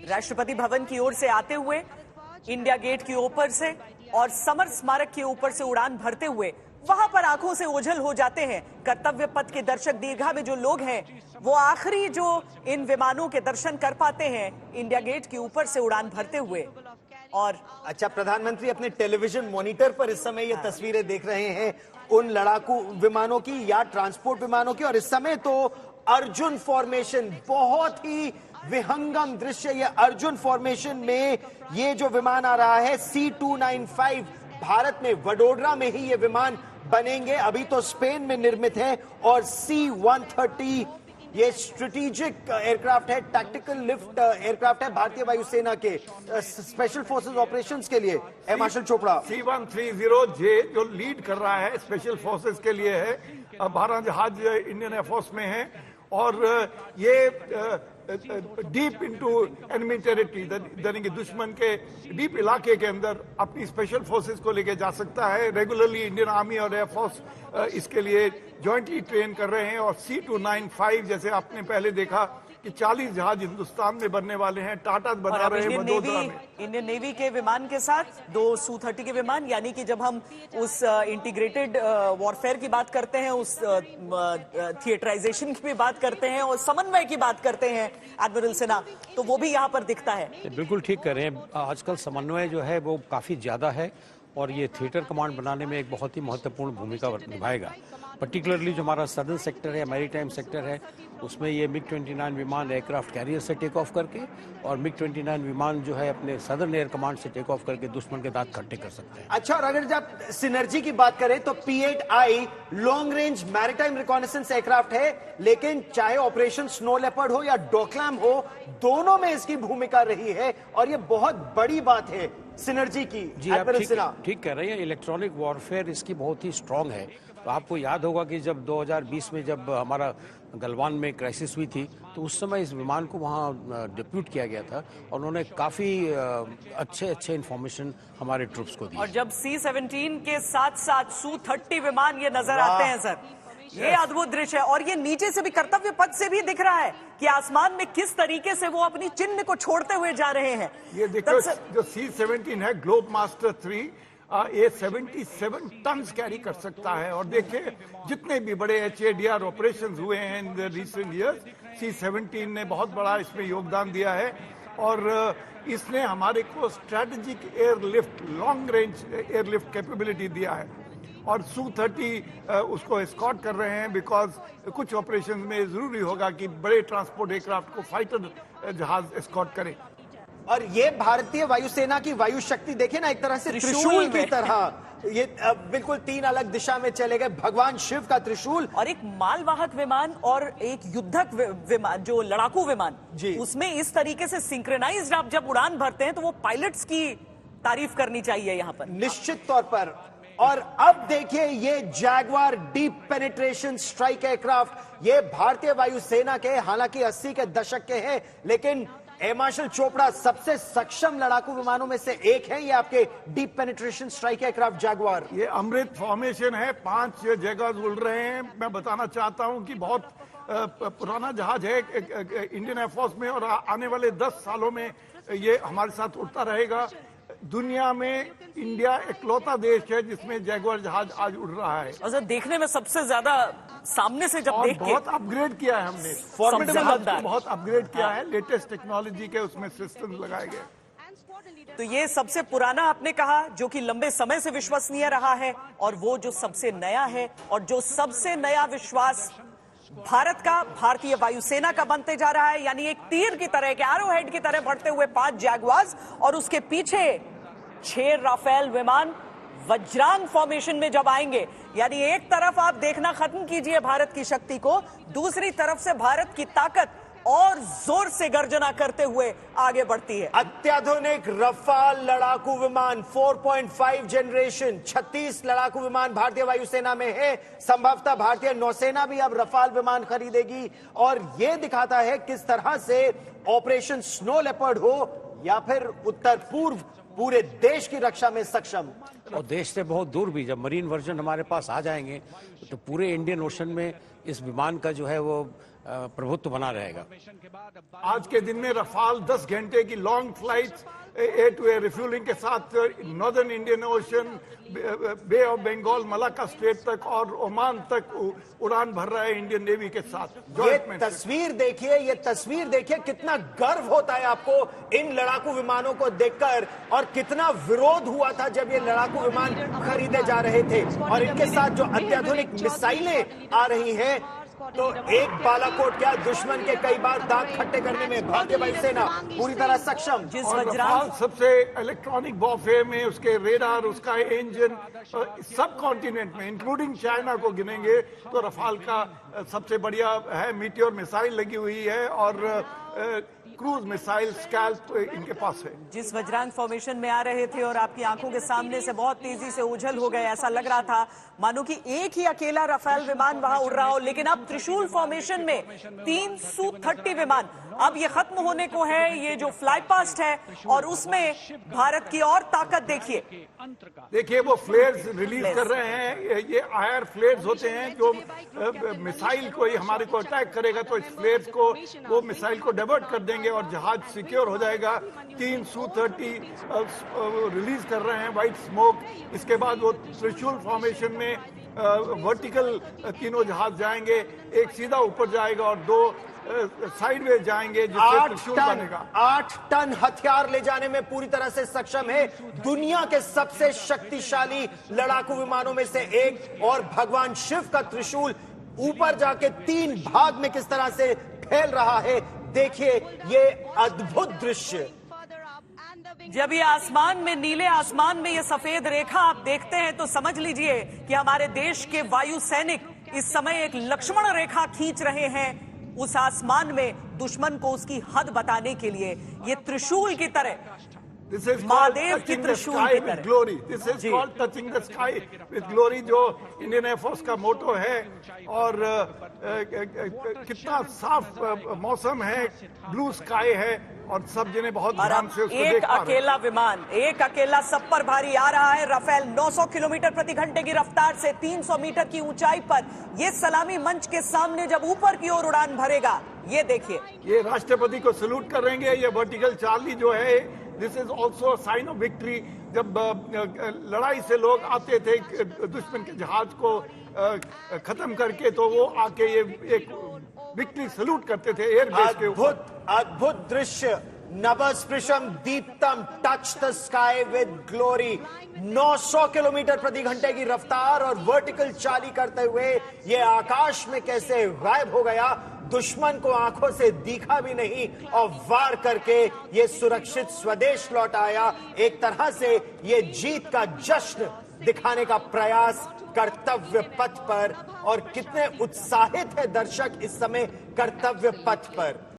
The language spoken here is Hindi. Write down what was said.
राष्ट्रपति भवन की ओर से आते हुए इंडिया गेट के ऊपर से और समर स्मारक के ऊपर से उड़ान भरते हुए वहां पर आंखों से ओझल हो जाते हैं कर्तव्य पथ के दर्शक। दीर्घा में जो लोग हैं वो आखिरी जो इन विमानों के दर्शन कर पाते हैं इंडिया गेट के ऊपर से उड़ान भरते हुए। और अच्छा, प्रधानमंत्री अपने टेलीविजन मॉनिटर पर इस समय ये तस्वीरें देख रहे हैं उन लड़ाकू विमानों की या ट्रांसपोर्ट विमानों की, और इस समय तो अर्जुन फॉर्मेशन, बहुत ही विहंगम दृश्य। ये अर्जुन फॉर्मेशन में ये जो विमान आ रहा है C295, भारत में वडोदरा में ही ये विमान बनेंगे। अभी तो स्पेन में निर्मित है। और C-130 ये स्ट्रेटेजिक एयरक्राफ्ट है, टैक्टिकल लिफ्ट एयरक्राफ्ट है भारतीय वायुसेना के स्पेशल फोर्सेस ऑपरेशंस के लिए। मार्शल चोपड़ा, C-130J जो लीड कर रहा है स्पेशल फोर्सेस के लिए है, 12 जहाज इंडियन एयरफोर्स में है और ये डीप इनटू एनिमी टेरिटरी, यानी कि दुश्मन के डीप इलाके के अंदर अपनी स्पेशल फोर्सेस को लेके जा सकता है। रेगुलरली इंडियन आर्मी और एयरफोर्स इसके लिए जॉइंटली ट्रेन कर रहे हैं। और C-295 जैसे आपने पहले देखा कि 40 जहाज हिंदुस्तान में बनने वाले हैं, टाटा बना रहे हैं वडोदरा में। इंडियन नेवी के विमान के साथ 2 Su-30 के विमान, यानी कि जब हम उस इंटीग्रेटेड वॉरफेयर की बात करते हैं, उस थिएटराइजेशन की भी बात करते हैं और समन्वय की बात करते हैं एडमिरल सिन्हा, तो वो भी यहाँ पर दिखता है। बिल्कुल ठीक कर रहे हैं। आजकल समन्वय जो है वो काफी ज्यादा है और ये थिएटर कमांड बनाने में एक बहुत ही महत्वपूर्ण भूमिका निभाएगा। पर्टिकुलरली जो हमारा सदर्न सेक्टर है, मैरीटाइम सेक्टर है, उसमें ये MiG-29 विमान एयरक्राफ्ट कैरियर से टेक ऑफ करके और MiG-29 विमान जो है अपने सदर्न एयर कमांड से टेक ऑफ करके दुश्मन के दांत खट्टे कर सकते हैं। अच्छा, और अगर जब सिनर्जी की बात करें तो P-8I long range maritime reconnaissance aircraft है, लेकिन चाहे ऑपरेशन स्नो लेपर्ड हो या डोकलाम हो, दोनों में इसकी भूमिका रही है और ये बहुत बड़ी बात है सिनर्जी की। जी, आप ठीक कह रहे हैं। इलेक्ट्रॉनिक वॉरफेयर इसकी बहुत ही स्ट्रांग है। तो आपको याद होगा कि जब 2020 में जब हमारा गलवान में क्राइसिस हुई थी तो उस समय इस विमान को वहाँ डिप्यूट किया गया था और उन्होंने काफी अच्छे इंफॉर्मेशन हमारे ट्रूप्स को दी। और जब C-17 के साथ साथ Su-30 विमान ये नजर आते हैं सर, ये अद्भुत दृश्य है। और ये नीचे से भी कर्तव्य पथ से भी दिख रहा है कि आसमान में किस तरीके से वो अपनी चिन्ह को छोड़ते हुए जा रहे हैं। ये देखो जो C-17 है ग्लोब मास्टर 3, ये 77 टन कैरी कर सकता है। और देखिए जितने भी बड़े HADR ऑपरेशंस हुए हैं in the recent years, C-17 ने बहुत बड़ा इसमें योगदान दिया है और इसने हमारे को strategic airlift, long range airlift capability दिया है। और Su-30 उसको एस्कॉर्ट कर रहे हैं बिकॉज कुछ ऑपरेशन में जरूरी होगा कि बड़े ट्रांसपोर्ट एयरक्राफ्ट को फाइटर जहाज एस्कॉर्ट करें। और ये भारतीय वायुसेना की वायु शक्ति देखे ना, एक तरह से त्रिशूल की तरह ये बिल्कुल 3 अलग दिशा में चले गए, भगवान शिव का त्रिशूल। और एक मालवाहक विमान और एक युद्धक विमान, जो लड़ाकू विमान, उसमें इस तरीके से सिंक्रोनाइज्ड आप जब उड़ान भरते हैं तो वो पायलट्स की तारीफ करनी चाहिए यहाँ पर, निश्चित तौर पर। और अब देखिए ये Jaguar deep penetration strike aircraft, ये भारतीय वायुसेना के हालांकि 80 के दशक के हैं, लेकिन एयर मार्शल चोपड़ा सबसे सक्षम लड़ाकू विमानों में से एक है ये आपके deep penetration strike aircraft Jaguar. ये अमृत फॉर्मेशन है, 5 जगह उड़ रहे हैं। मैं बताना चाहता हूं कि बहुत पुराना जहाज है इंडियन एयरफोर्स में और आने वाले 10 सालों में ये हमारे साथ उड़ता रहेगा। दुनिया में इंडिया इकलौता देश है जिसमें जैगवार जहाज आज उड़ रहा है। और देखने में सबसे ज्यादा सामने से जब देख के बहुत अपग्रेड किया है हमने, फॉर्मिडेबल, बहुत अपग्रेड किया है, लेटेस्ट टेक्नोलॉजी के उसमें सिस्टम लगाए गए। तो ये सबसे पुराना आपने कहा जो कि लंबे समय से विश्वसनीय रहा है, और वो जो सबसे नया है और जो सबसे नया विश्वास भारत का, भारतीय वायुसेना का बनते जा रहा है। यानी एक तीर की तरह, एक एरो हेड की तरह बढ़ते हुए 5 जैगवार्स और उसके पीछे 6 राफेल विमान वज्रांग फॉर्मेशन में जब आएंगे, यानी एक तरफ आप देखना खत्म कीजिए भारत की शक्ति को, दूसरी तरफ से भारत की ताकत और जोर से गर्जना करते हुए आगे बढ़ती है। अत्याधुनिक रफाल लड़ाकू विमान 4.5 जनरेशन, 36 लड़ाकू विमान भारतीय वायुसेना में है। संभवतः भारतीय नौसेना भी अब रफाल विमान खरीदेगी और यह दिखाता है किस तरह से ऑपरेशन स्नो लेपर्ड हो या फिर उत्तर पूर्व पूरे देश की रक्षा में सक्षम। और देश से बहुत दूर भी जब मरीन वर्जन हमारे पास आ जाएंगे तो पूरे इंडियन ओशन में इस विमान का जो है वो प्रभुत्व बना रहेगा। आज के दिन में रफाल 10 घंटे की long flights A to A refuelling के साथ northern Indian Ocean, Bay of Bengal, Malacca Strait तक और ओमान तक उड़ान भर रहा है इंडियन नेवी के साथ। ये तस्वीर देखिए कितना गर्व होता है आपको इन लड़ाकू विमानों को देखकर, और कितना विरोध हुआ था जब ये लड़ाकू विमान खरीदे जा रहे थे। और इनके साथ जो अत्याधुनिक मिसाइलें आ रही हैं, तो एक बालाकोट क्या, दुश्मन के कई बार दांत खट्टे करने में भारतीय वायुसेना पूरी तरह सक्षम। जिस और वज्रांग रफाल सबसे इलेक्ट्रॉनिक वॉरफेयर में उसके रेडार, उसका इंजन, सब कॉन्टिनेंट में इंक्लूडिंग चाइना को गिनेंगे तो रफाल का सबसे बढ़िया है। मीटियोर मिसाइल लगी हुई है और क्रूज मिसाइल स्कैल्प इनके पास है। जिस वज्रांग फॉर्मेशन में आ रहे थे और आपकी आंखों के सामने से बहुत तेजी से ओझल हो गए, ऐसा लग रहा था मानो कि एक ही अकेला राफेल विमान वहां उड़ रहा हो, लेकिन अब त्रिशूल फॉर्मेशन में 3 Su-30 विमान अब ये खत्म होने को है। ये जो फ्लाई पास्ट है और उसमें भारत की और ताकत देखिए वो फ्लेयर्स रिलीज कर रहे हैं। ये आयर फ्लेयर्स होते हैं जो मिसाइल को हमारे को अटैक करेगा तो इस फ्लेयर्स को, वो मिसाइल को डाइवर्ट कर देंगे और जहाज सिक्योर हो जाएगा। 3 Su-30 रिलीज कर रहे हैं व्हाइट स्मोक। इसके बाद वो त्रिशूल फॉर्मेशन में वर्टिकल तीनों जहाज जाएंगे, एक सीधा ऊपर जाएगा और 2 साइडवेज जाएंगे, जिससे त्रिशूल बनेगा। 8 टन हथियार ले जाने में पूरी तरह से सक्षम है। दुनिया के सबसे शक्तिशाली लड़ाकू विमानों में से एक, और भगवान शिव का त्रिशूल ऊपर जाके 3 भाग में किस तरह से फैल रहा है। देखिए ये अद्भुत दृश्य। जब ये आसमान में, नीले आसमान में ये सफेद रेखा आप देखते हैं तो समझ लीजिए कि हमारे देश के वायु सैनिक इस समय एक लक्ष्मण रेखा खींच रहे हैं उस आसमान में, दुश्मन को उसकी हद बताने के लिए। ये त्रिशूल की तरह, महादेव की त्रिशूल की तरह। Glory, this is called touching the sky with glory, जो इंडियन एयरफोर्स का मोटो है। और कितना साफ मौसम है, ब्लू स्काई है और सब जने बहुत ध्यान से उसको देख पा रहे हैं। एक अकेला सब पर भारी आ रहा है। राफेल 900 किलोमीटर प्रति घंटे की रफ्तार से 300 मीटर की ऊंचाई पर ये सलामी मंच के सामने जब ऊपर की ओर उड़ान भरेगा, ये देखिए। ये राष्ट्रपति को सैल्यूट करेंगे। ये वर्टिकल चार्ली जो है, this is also sign of victory. जब लड़ाई से लोग आते थे दुश्मन के जहाज को खत्म करके, तो वो आके ये एक विक्ट्री सैल्यूट करते थे एयरबेस के ऊपर। अद्भुत दृश्य। नभस्पृशम दीप्तम, touch the sky with glory. 900 kilometre प्रति घंटे की रफ्तार और वर्टिकल चाली करते हुए ये आकाश में कैसे गायब हो गया, दुश्मन को आंखों से दिखा भी नहीं, और वार करके ये सुरक्षित स्वदेश लौट आया। एक तरह से ये जीत का जश्न दिखाने का प्रयास कर्तव्य पथ पर, और कितने उत्साहित है दर्शक इस समय कर्तव्य पथ पर।